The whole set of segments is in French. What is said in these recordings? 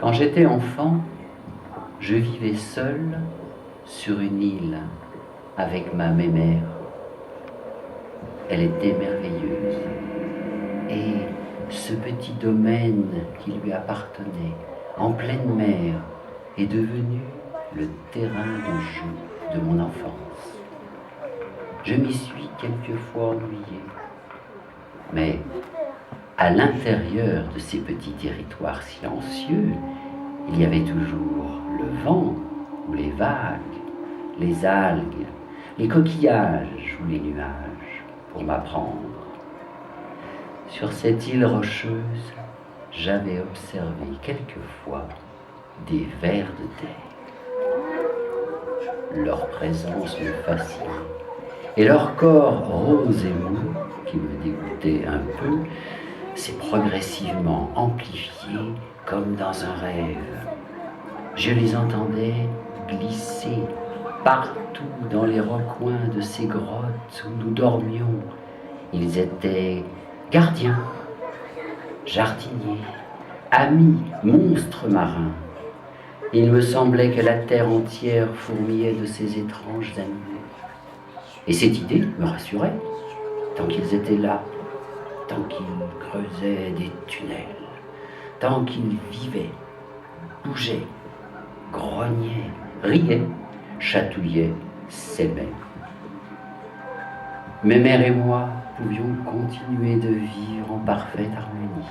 Quand j'étais enfant, je vivais seul sur une île avec ma mémère. Elle était merveilleuse. Et ce petit domaine qui lui appartenait, en pleine mer, est devenu le terrain de jeu de mon enfance. Je m'y suis quelquefois ennuyé, mais à l'intérieur de ces petits territoires silencieux, il y avait toujours le vent ou les vagues, les algues, les coquillages ou les nuages pour m'apprendre. Sur cette île rocheuse, j'avais observé quelquefois des vers de terre. Leur présence me fascinait, et leur corps rose et mou, qui me dégoûtait un peu, s'est progressivement amplifié comme dans un rêve. Je les entendais glisser partout dans les recoins de ces grottes où nous dormions. Ils étaient gardiens, jardiniers, amis, monstres marins. Il me semblait que la terre entière fourmillait de ces étranges animaux. Et cette idée me rassurait, tant qu'ils étaient là, tant qu'ils creusaient des tunnels, tant qu'ils vivaient, bougeaient, grognaient, riaient, chatouillaient, s'aimaient. Mes mères et moi pouvions continuer de vivre en parfaite harmonie.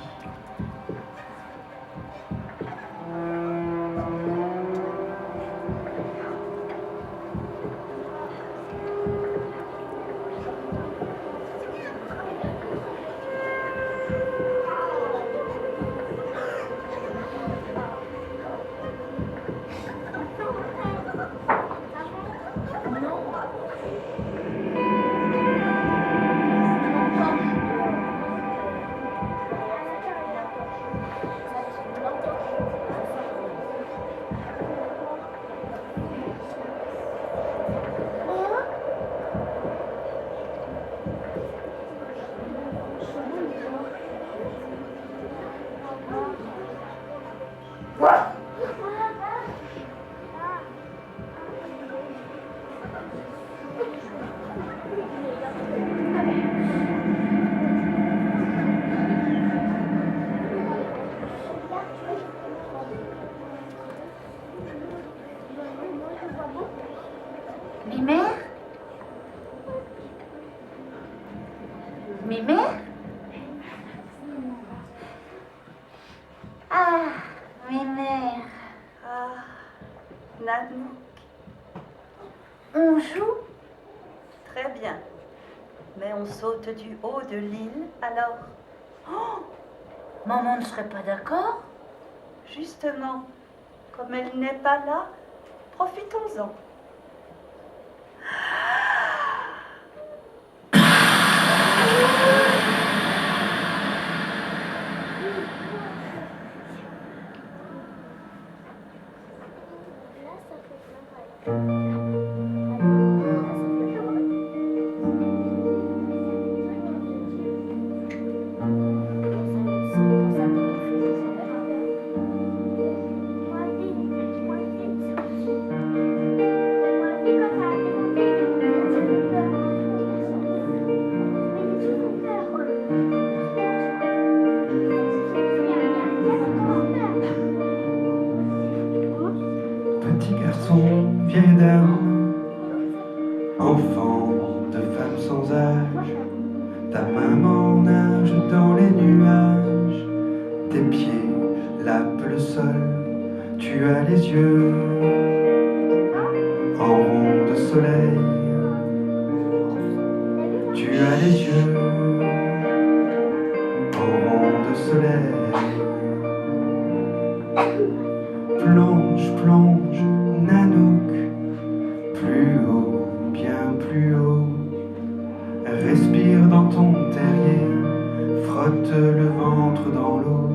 Mimère? Mimère? Ah, Mimère. Ah, Nanook. On joue? Très bien. Mais on saute du haut de l'île, alors? Oh, maman ne serait pas d'accord? Justement, comme elle n'est pas là, profitons-en. Petit garçon, vieille dame, enfant de femme sans âge, ta maman nage dans les nuages, tes pieds lapent le sol, tu as les yeux en rond de soleil, tu as les yeux en rond de soleil. Plonge, plonge, Nanook, plus haut, bien plus haut. Respire dans ton terrier, frotte le ventre dans l'eau.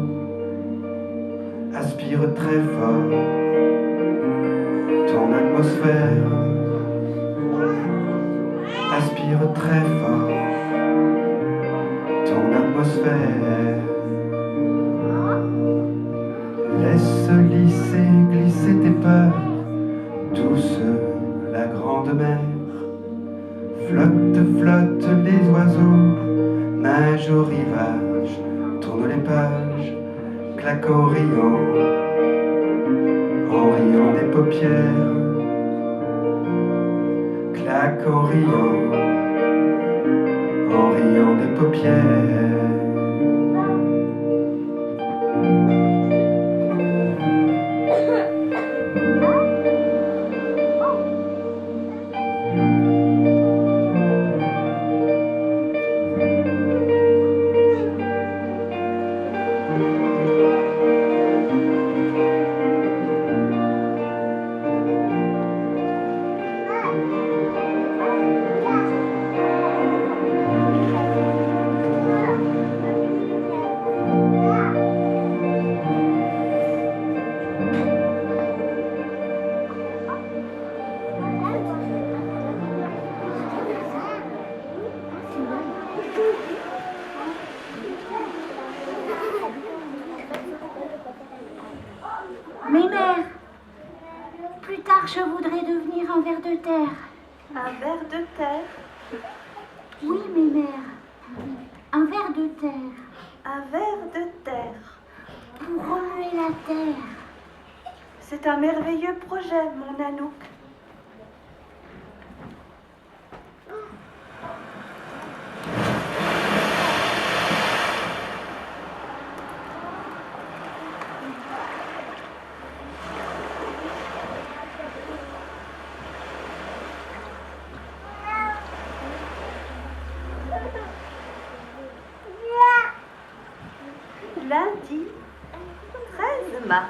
Aspire très fort ton atmosphère. Aspire très fort ton atmosphère. Laisse Flottent, flottent les oiseaux, nagent au rivage, tournent les pages, claquent en riant des paupières, claquent en riant des paupières. Mémère, plus tard je voudrais devenir un ver de terre. Un ver de terre. Oui, mémère, un ver de terre. Un ver de terre. Pour remuer la terre. C'est un merveilleux projet, mon Anouk. Lundi 13 mars.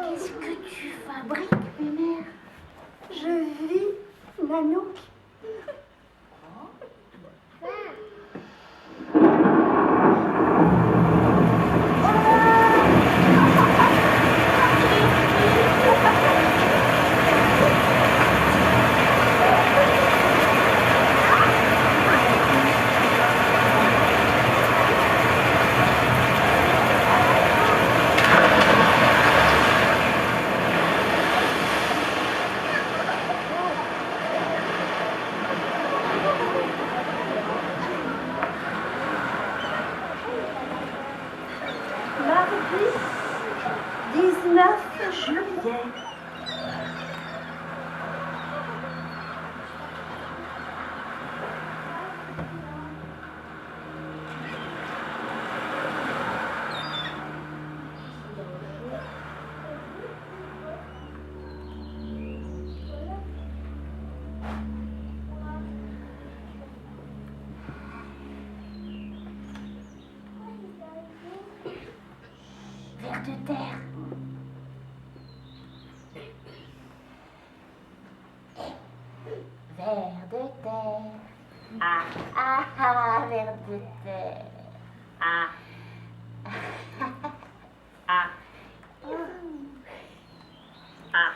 Qu'est-ce que tu fabriques, mémère? Je vis, Nanouk. Mardi 19 juillet. Vers de terre. de terre. Ah, ah, ah, ver de terre. Ah. Ah. Ah.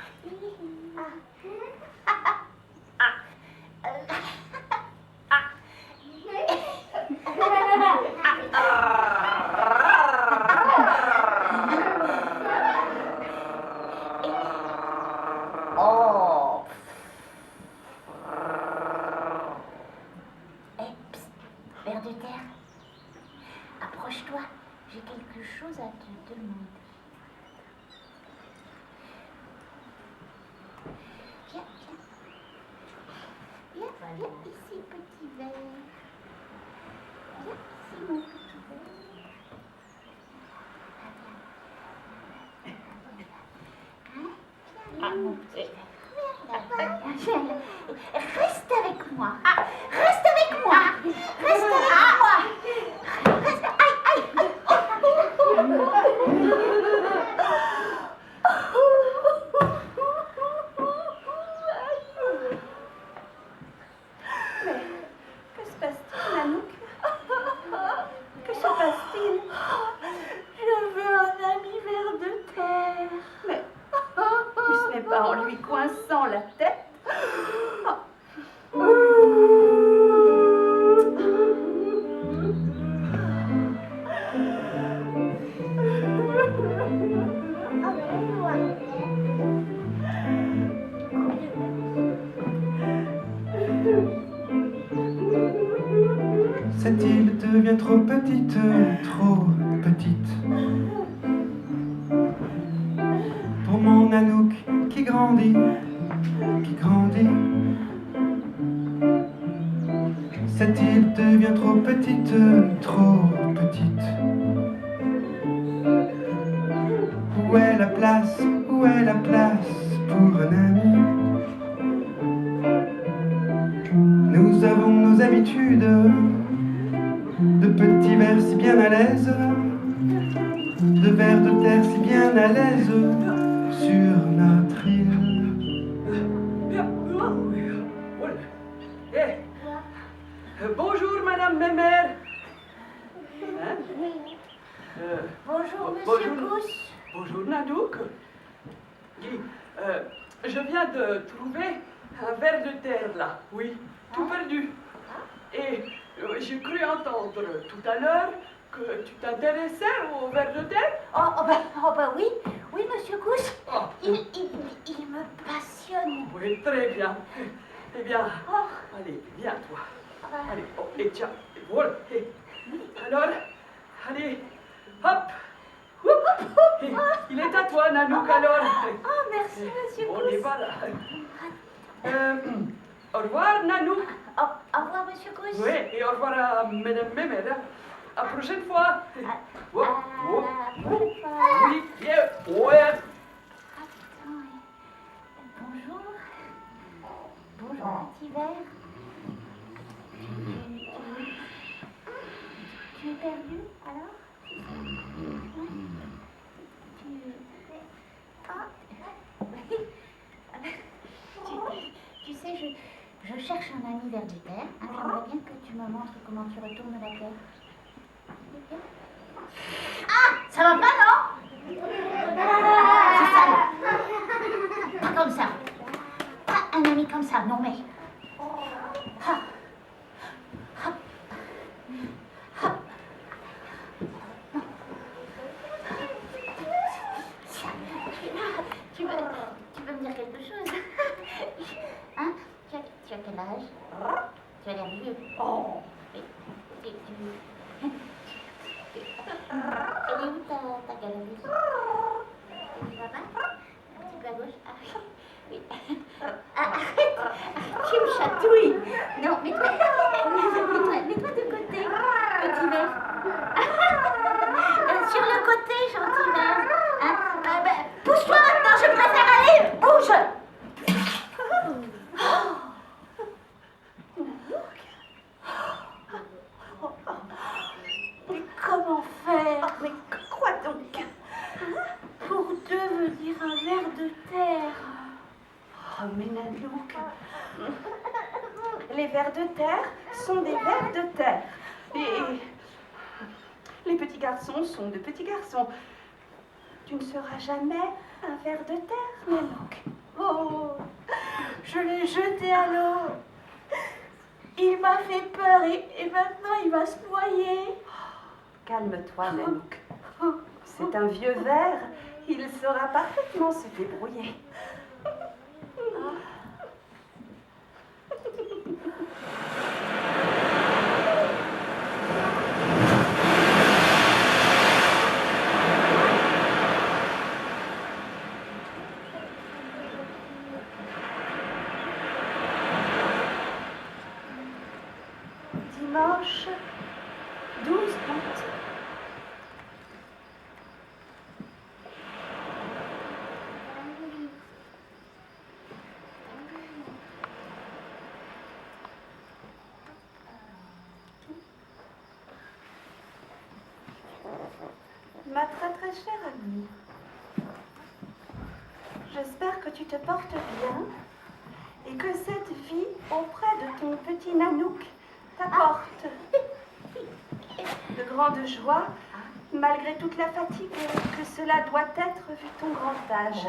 Oh. Eh, psst, ver de terre. Approche-toi, j'ai quelque chose à te demander. Viens, viens. Viens ici, petit ver. Viens ici, mon petit ver. Hein? Mon petit ver. Reste avec moi. Reste avec moi. Reste avec moi. Reste. Aïe, aïe. Que se passe-t-il, Nanook? Que se passe-t-il? Je veux un ami ver de terre. Mais ce n'est pas en lui coinçant la tête. Cette île devient trop petite, trop petite. Pour mon Nanook qui grandit, qui grandit. Cette île devient trop petite, trop petite. Où est la place, où est la place pour un ami? Nous avons nos habitudes de petits vers si bien à l'aise, de vers de terre si bien à l'aise sur notre île. Bonjour, Madame Mémère. Hein? Bonjour, monsieur bonjour. Pousse. Bonjour, Nanook. Dis, je viens de trouver un ver de terre là, oui, tout perdu. Et j'ai cru entendre tout à l'heure que tu t'intéressais au ver de terre. Oh, bah oui, oui, monsieur Pousse. Oh. Il me passionne. Oui, très bien. Eh bien, Oh. allez, viens toi. Allez, oh, et tiens, et voilà. Et, alors, allez, hop. Et, il est à toi, Nanook, alors. Oh, merci, monsieur On y Pousse. va là. Au revoir, Nanook. Au revoir, monsieur Pousse. Oui, et au revoir à Madame Mémère. À la prochaine fois. Oh, oh, À la prochaine fois. oui, bien, ouais. Ah, putain, bonjour. Bonjour, petit verre. Tu es perdu, alors? Tu sais, je cherche un ami vers du terre. J'aimerais bien que tu me montres comment tu retournes la terre. Ah, ça va pas, non? C'est ça. Pas comme ça. Pas un ami comme ça, non mais. Ah. Ah. Ah. Non. Tu veux me dire quelque chose? Hein? Tu as quel âge? Tu as l'air vieux. Oh. Elle est où ta galerie? Tu vas pas? Un petit peu à gauche? Ah, oui. Ah, arrête, tu me chatouilles. Non, mets-toi de côté, petit verre. Sur le côté, gentil verre. Hein? Pousse-toi maintenant, je préfère aller. Bouge. Mais comment faire? Mais quoi donc? Pour devenir un ver de terre. Oh, mais Nanook, Les vers de terre sont des vers de terre. Et les petits garçons sont de petits garçons. Tu ne seras jamais un ver de terre, Nanook. Oh, je l'ai jeté à l'eau. Il m'a fait peur et maintenant il va se noyer. Calme-toi, Nanook. C'est un vieux ver. Il saura parfaitement se débrouiller. Dimanche 12 août. Ma très chère amie, j'espère que tu te portes bien et que cette vie auprès de ton petit Nanook t'apporte de grandes joies, malgré toute la fatigue que cela doit être vu ton grand âge.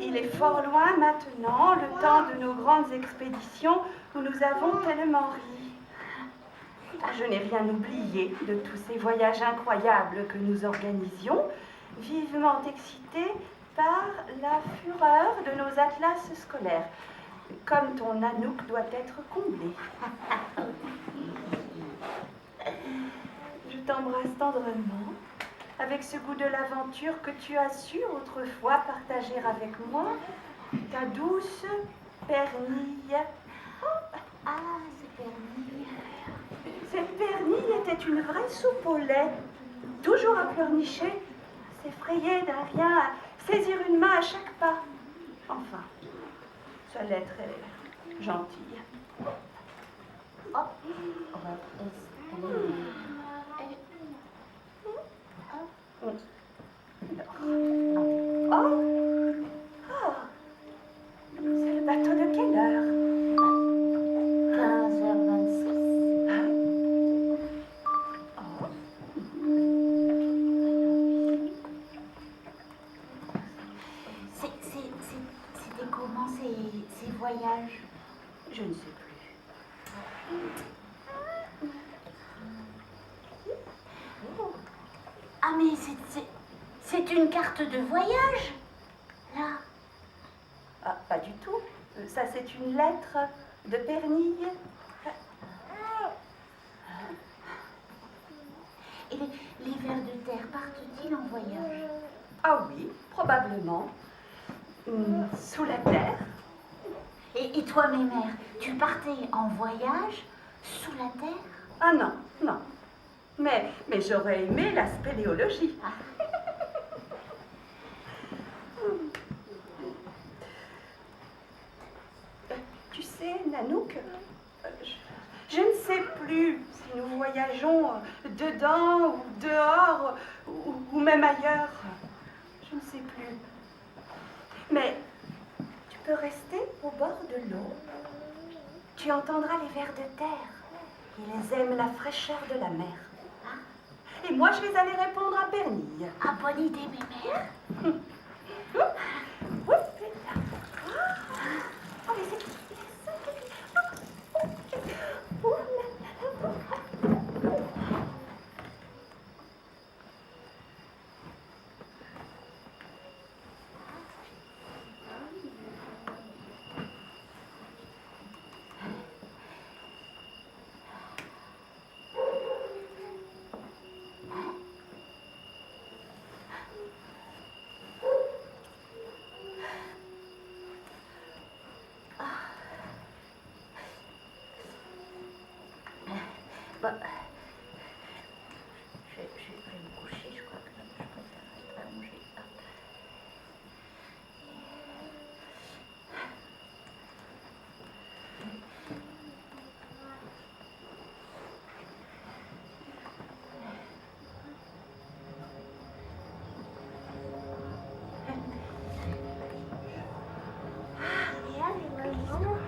Il est fort loin maintenant, le temps de nos grandes expéditions où nous avons tellement ri. Je n'ai rien oublié de tous ces voyages incroyables que nous organisions, vivement excités par la fureur de nos atlas scolaires. Comme ton Nanook doit être comblé. Je t'embrasse tendrement, avec ce goût de l'aventure que tu as su autrefois partager avec moi, ta douce Pernille. Ah, c'est Pernille. Cette Pernille était une vraie soupe au lait, toujours à pleurnicher, s'effrayer d'un rien, à saisir une main à chaque pas. Enfin, elle est très gentille. Oh, C'est le bateau de quelle heure? 15h26. C'était comment ces voyages? Je ne sais plus. Ah mais c'est une carte de voyage, là. Ah, pas du tout. Ça, c'est une lettre de Pernille. Et les vers de terre partent-ils en voyage? Ah oui, probablement. Sous la terre. Et toi, mes mères, tu partais en voyage sous la terre? Ah non, non. Mais j'aurais aimé la spéléologie. Tu sais, Nanook, je ne sais plus si nous voyageons dedans ou dehors ou même ailleurs. Je ne sais plus. Mais tu peux rester au bord de l'eau. Tu entendras les vers de terre. Ils aiment la fraîcheur de la mer. Et moi, je vais aller répondre à Pernille. Ah, bonne idée, mes mères. Oui. Oh, mais c'est... Bon, je vais me coucher, je crois que je préfère être allongée. Et allez, maman.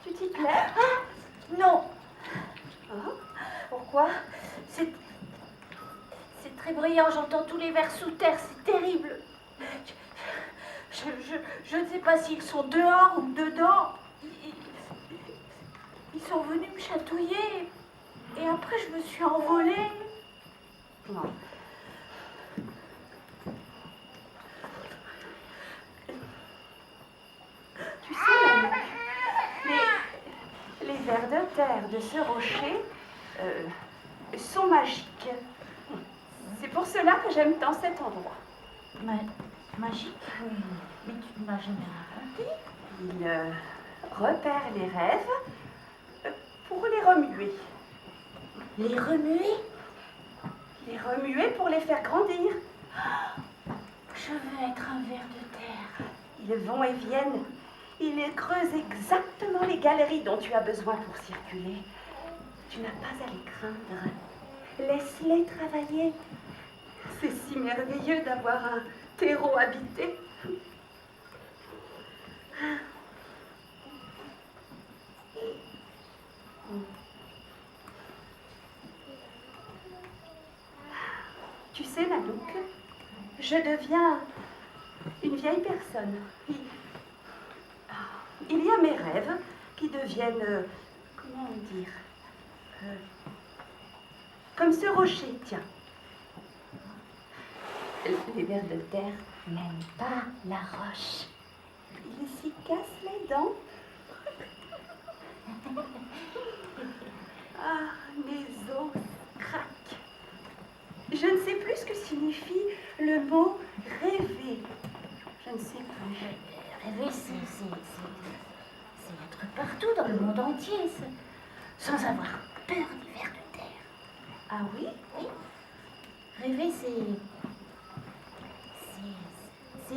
Tu t'y plais? Non, Ah, pourquoi? c'est très brillant, j'entends tous les vers sous terre, c'est terrible. Je ne sais pas s'ils sont dehors ou dedans. Ils sont venus me chatouiller et après je me suis envolée. Non. Tu sais, les vers de terre de ce rocher sont magiques. C'est pour cela que j'aime tant cet endroit. Magique? Mais tu ne m'as jamais raconté. Il repère les rêves pour les remuer. Les remuer? Les remuer pour les faire grandir. Je veux être un ver de terre. Ils vont et viennent. Ils creusent exactement les galeries dont tu as besoin pour circuler. Tu n'as pas à les craindre. Laisse-les travailler. C'est si merveilleux d'avoir un terreau habité. Tu sais, Nanook, je deviens une vieille personne. Il y a mes rêves qui deviennent, comment dire, comme ce rocher, tiens. Les vers de terre n'aiment pas la roche. Ils s'y cassent les dents. Ah, mes os craquent. Je ne sais plus ce que signifie le mot rêver. Je ne sais plus. Rêver, c'est être partout dans le monde entier, sans avoir peur des vers de terre. Ah oui? Oui. Rêver, c'est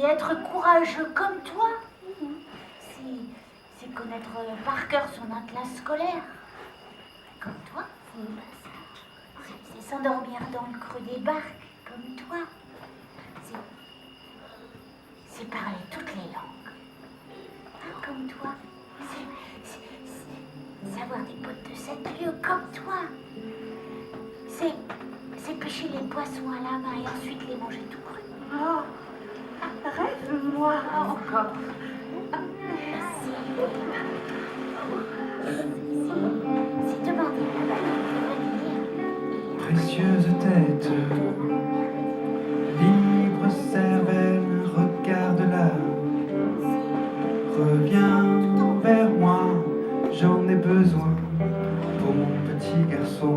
être courageux comme toi. C'est connaître par cœur son atlas scolaire. Comme toi. C'est s'endormir dans le creux des barques, comme toi. C'est parler toutes les langues. Hein, comme toi. C'est avoir des potes de 7 lieues, comme toi. C'est pêcher les poissons à la main et ensuite les manger tout cru. Oh, rêve-moi encore. Si demander Précieuse tête, libre cervelle, regarde-la. Reviens vers moi, j'en ai besoin pour mon petit garçon.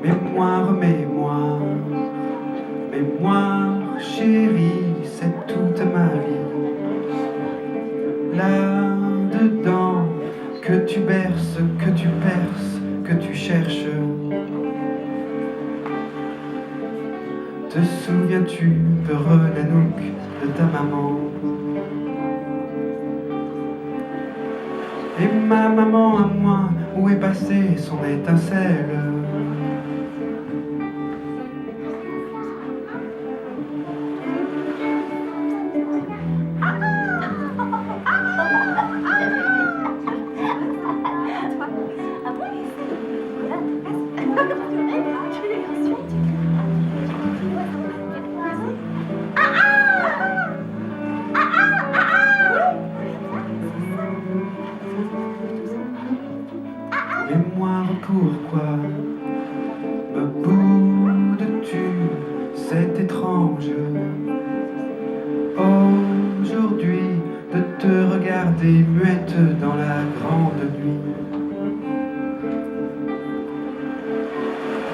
Mémoire, mémoire, mémoire, chérie, c'est toute ma vie. Là-dedans, que tu berces, que tu perces, que tu cherches. Te souviens-tu, peureux Nanook, de ta maman? Et ma maman à moi, où est passée son étincelle? Mémoire, pourquoi me boudes-tu? C'est étrange. Aujourd'hui,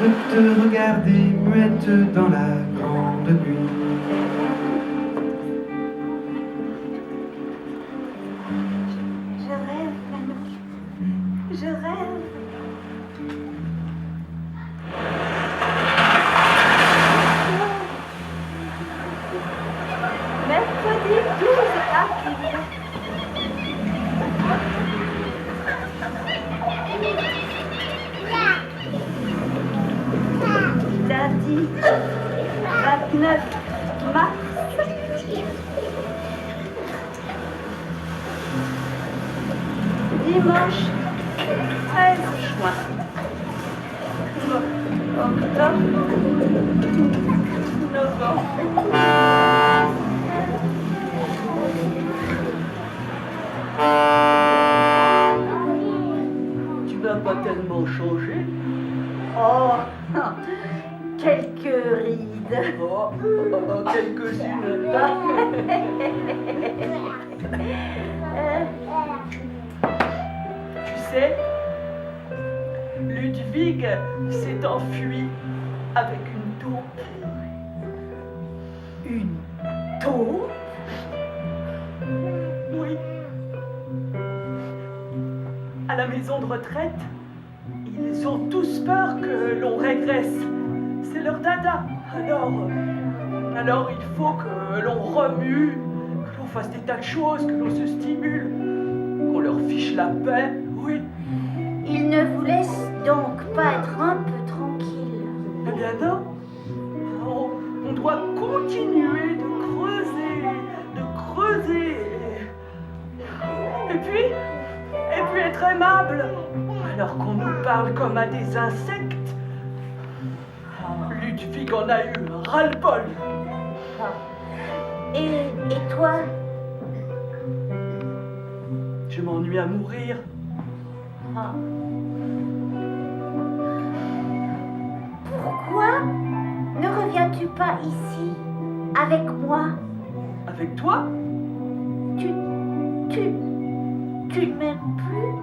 de te regarder muette dans la grande nuit. Je rêve, Nanook. Je rêve. Mercredi 12 avril. Lundi 29 mars. Dimanche 13 juin. Octobre, novembre. Tu n'as pas tellement changé. Oh, quelques rides. Oh, quelques-unes. Tu sais, Ludwig s'est enfui avec une taupe. Une taupe. Oui. À la maison de retraite, ils ont tous peur que l'on régresse. C'est leur dada. Alors il faut que l'on remue, que l'on fasse des tas de choses, que l'on se stimule, qu'on leur fiche la paix. Oui. Il ne vous laisse donc pas être un peu tranquille. Eh bien non. On doit continuer de creuser. Et puis être aimable, alors qu'on nous parle comme à des insectes. Ludwig en a eu ras-le-bol. Et toi? Je m'ennuie à mourir. Ah. Pourquoi ne reviens-tu pas ici avec moi? Avec toi? Tu ne m'aimes plus?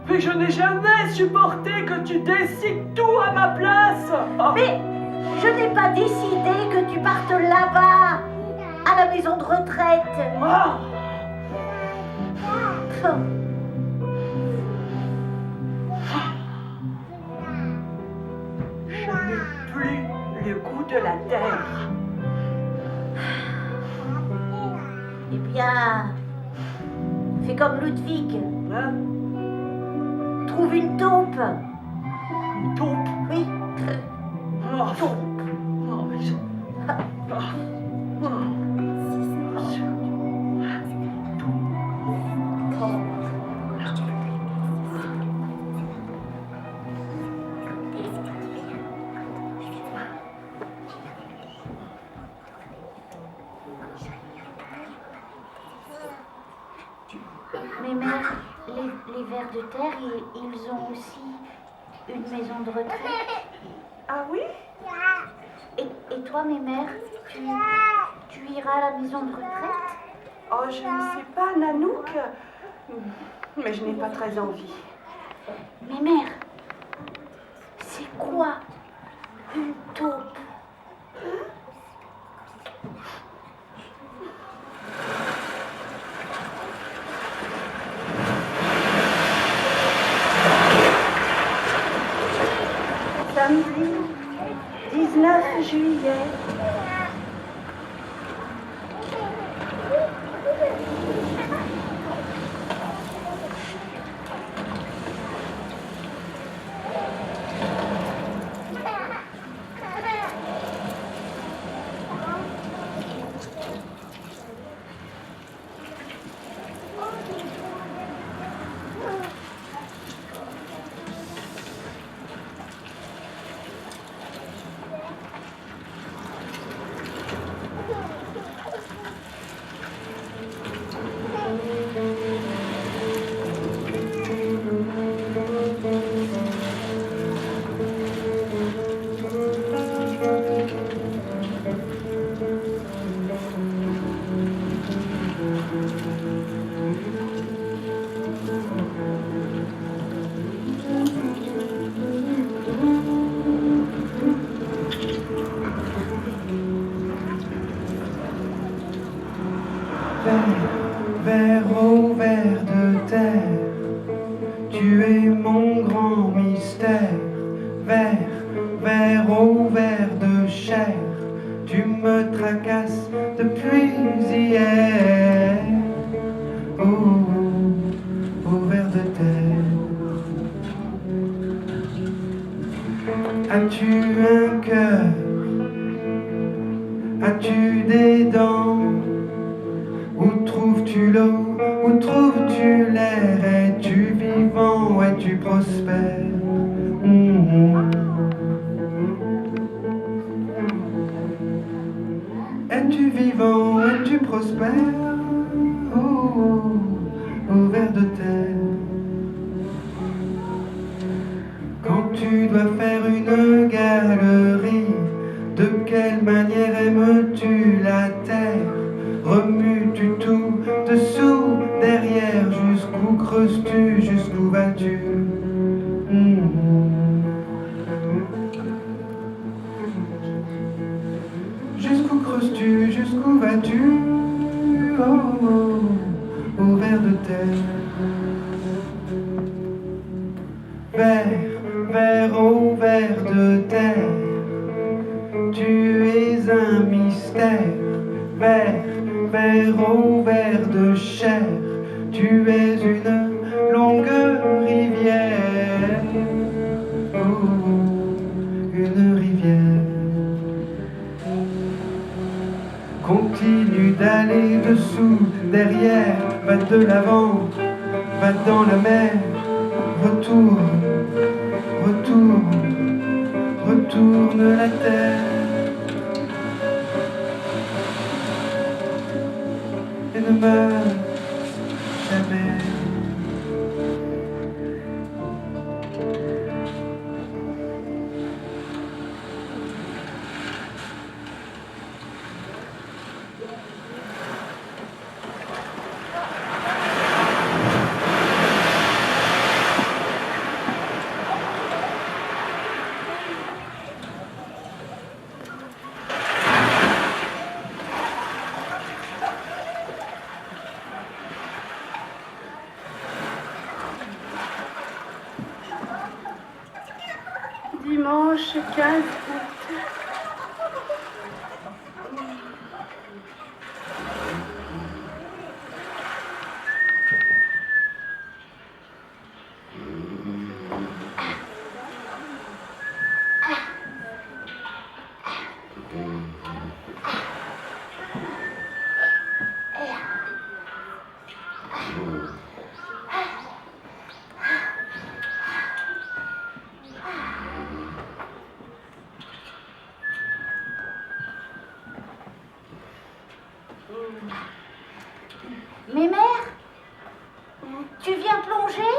Mais je n'ai jamais supporté que tu décides tout à ma place. Oh. Mais je n'ai pas décidé que tu partes là-bas, à la maison de retraite. Ah. Oh. Je n'ai plus le goût de la terre. Eh bien, fais comme Ludwig. Hein? Trouve une taupe. Une taupe. Oui. Oh. Oh, mais je... Ah. Oh. Mais mère, les vers de terre, ils ont aussi une maison de retraite. Ah oui? Et toi, mes mères, tu iras à la maison de retraite? Oh, je ne sais pas, Nanook. Mais je n'ai pas très envie. Mes mères, c'est quoi une taupe? Samedi 19 juillet. tu es mon grand mystère. Vert, vert, oh vert de chair, tu me tracasses depuis hier. Oh, oh vert de terre. As-tu un cœur? As-tu des dents? Où trouves-tu l'eau? Où trouves-tu l'air? Es-tu vivant ou es-tu prospère? Es-tu vivant ou es-tu prospère? Oh, ver de terre. Quand tu dois faire une galerie, de quelle manière aimes-tu la terre? Remues-tu tout dessous, derrière? Jusqu'où creuses-tu? Jusqu'où vas-tu? Jusqu'où creuses-tu? Jusqu'où vas-tu? Oh, ver de terre. Vert, vert, oh vert de terre, tu es un mystère. Vert, vert, oh vert de chair, tu es une longue rivière. Oh, une rivière. Continue d'aller dessous, derrière, va de l'avant, va dans la mer. Retourne, retourne, retourne la terre. Et ne meurs jamais. Dimanche 15 août. Mais mère, tu viens plonger?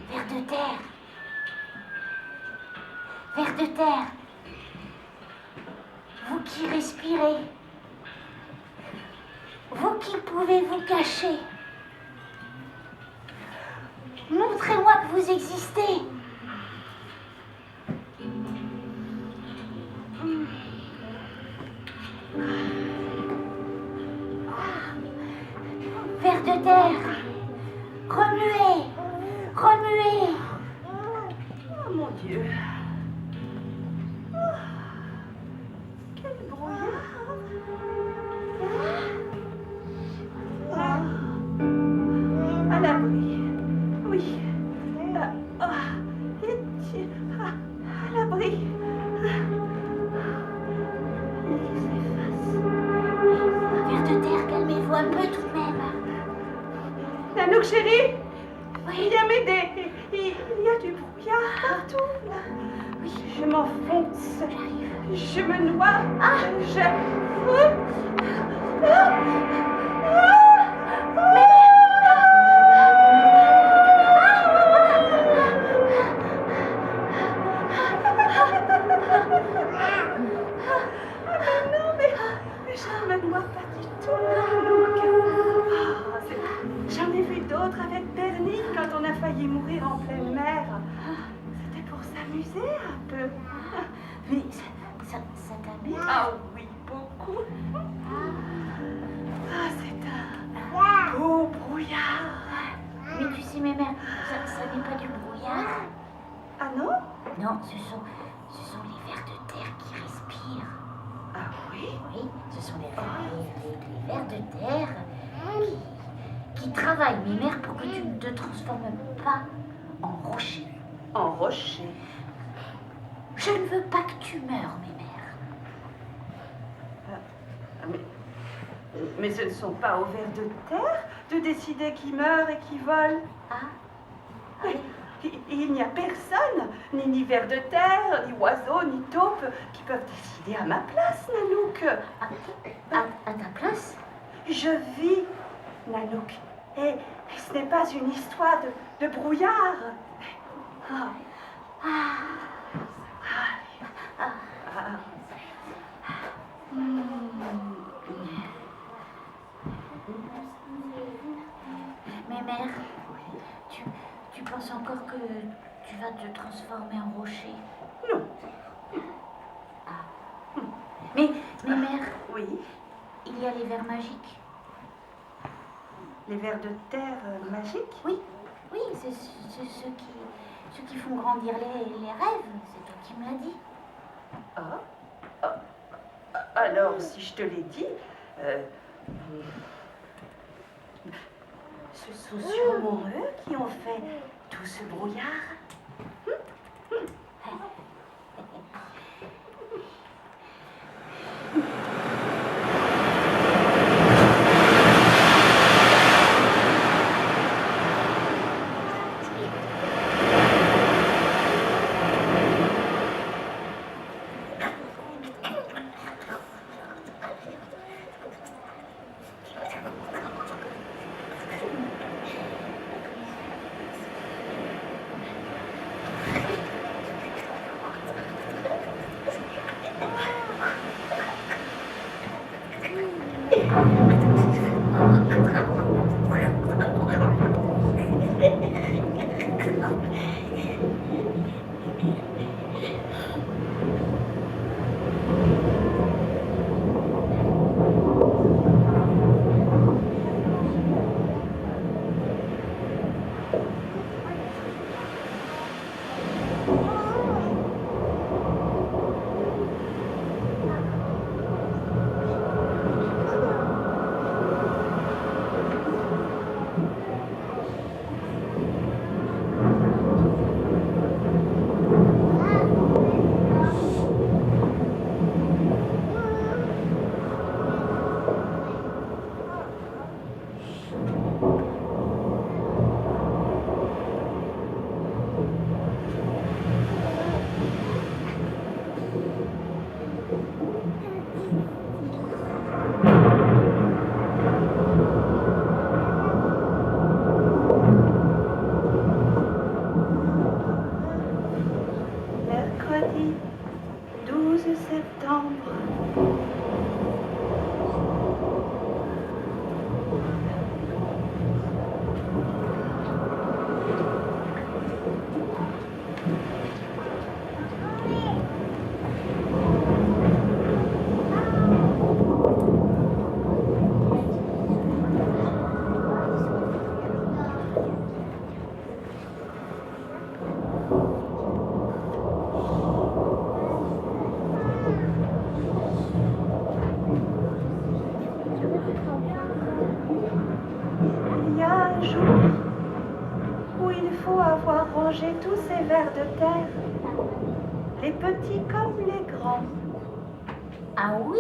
Ver de terre. Ver de terre. Vous qui respirez. Vous qui pouvez vous cacher. Montrez-moi que vous existez. Ver de terre. Remuez. Remuez. Oh mon Dieu. Quel brouillard. À l'abri. Oui. À l'abri. Ver de terre, calmez-vous un peu tout de même. Nanook chérie, Oui. viens m'aider. Il y a du brouillard partout. Là. Oui, je m'enfonce. Je me noie. Non, mais je ne me noie pas du tout. Nanook. Mais ça t'amuse? Ah oui, beaucoup. Ah, c'est un beau brouillard. Mais tu sais, mes mères, ça n'est pas du brouillard. Ah non? Non, ce sont les vers de terre qui respirent. Ah oui? Oui, ce sont les vers de terre qui travaillent, mes mères, pour que tu ne te transformes pas en rocher. En rocher. Je ne veux pas que tu meurs, mes mères. Mais ce ne sont pas aux vers de terre de décider qui meurt et qui vole. Ah, oui. Il n'y a personne, ni vers de terre, ni oiseaux, ni taupes, qui peuvent décider à ma place, Nanook. À ta place? Je vis, Nanook, et ce n'est pas une histoire de brouillard. Ah. Mes mères, tu penses encore que tu vas te transformer en rocher? Non. Mais mes mères, Oui, il y a les vers magiques. les vers de terre magiques. Oui, c'est ceux qui font grandir les rêves. C'est toi qui me l'as dit. Alors, si je te l'ai dit, ce sont sûrement eux qui ont fait tout ce brouillard. Mercredi 12 septembre. Il y a un jour où il faut avoir rangé tous ces vers de terre, les petits comme les grands. Ah oui?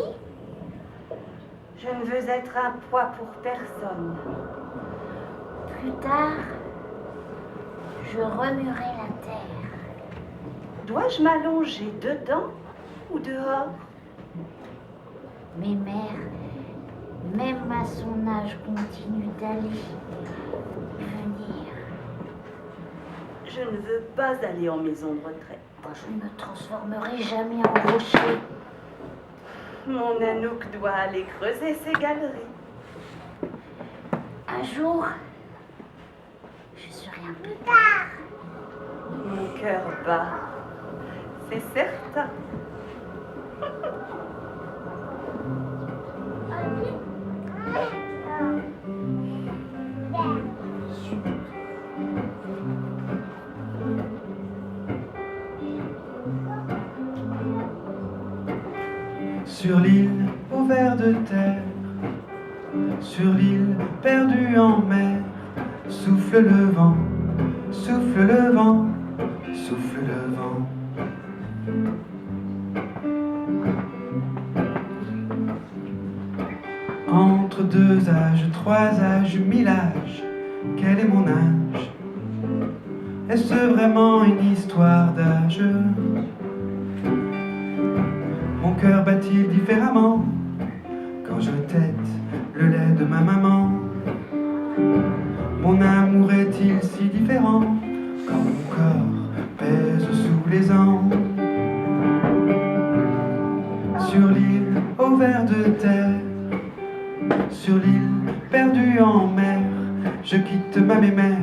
Je ne veux être un poids pour personne. Plus tard, je remuerai la terre. Dois-je m'allonger dedans ou dehors? Mes mères, même à son âge, continuent d'aller, venir. Je ne veux pas aller en maison de retraite. Moi, je ne me transformerai jamais en rocher. Mon Nanook doit aller creuser ses galeries. Un jour, je serai un peu tard. Mon cœur bat, c'est certain. Sur l'île au ver de terre, sur l'île perdue en mer, souffle le vent, souffle le vent, souffle le vent. Entre deux âges, trois âges, 1000 âges, quel est mon âge? Est-ce vraiment une histoire d'âge? Mon cœur bat-il différemment quand je tète le lait de ma maman? Mon amour est-il si différent quand mon corps pèse sous les ans? Sur l'île au ver de terre, sur l'île perdue en mer, je quitte ma mémère,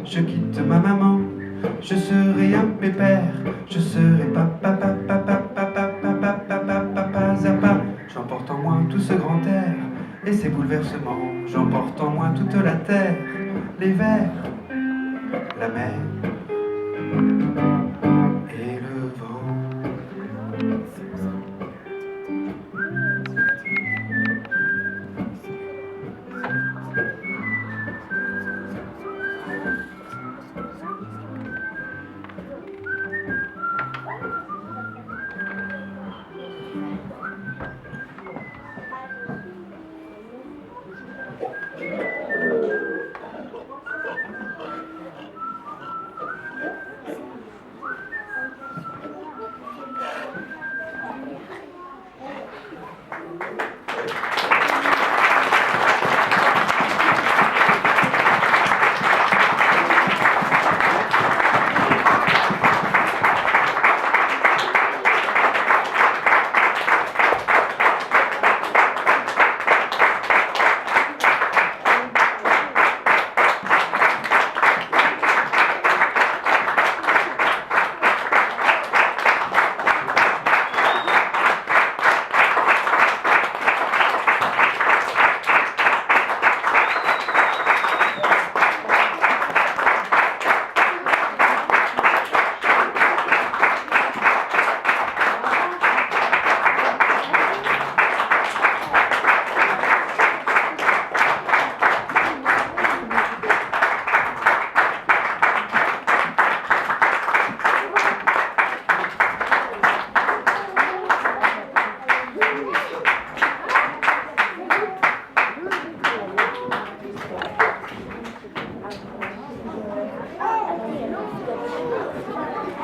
je quitte ma maman. Je serai un pépère, je serai papa, papa, papa, papa, papa, papa, zappa. J'emporte en moi tout ce grand air et ces bouleversements. J'emporte en moi toute la terre, les vers, la mer et le vent.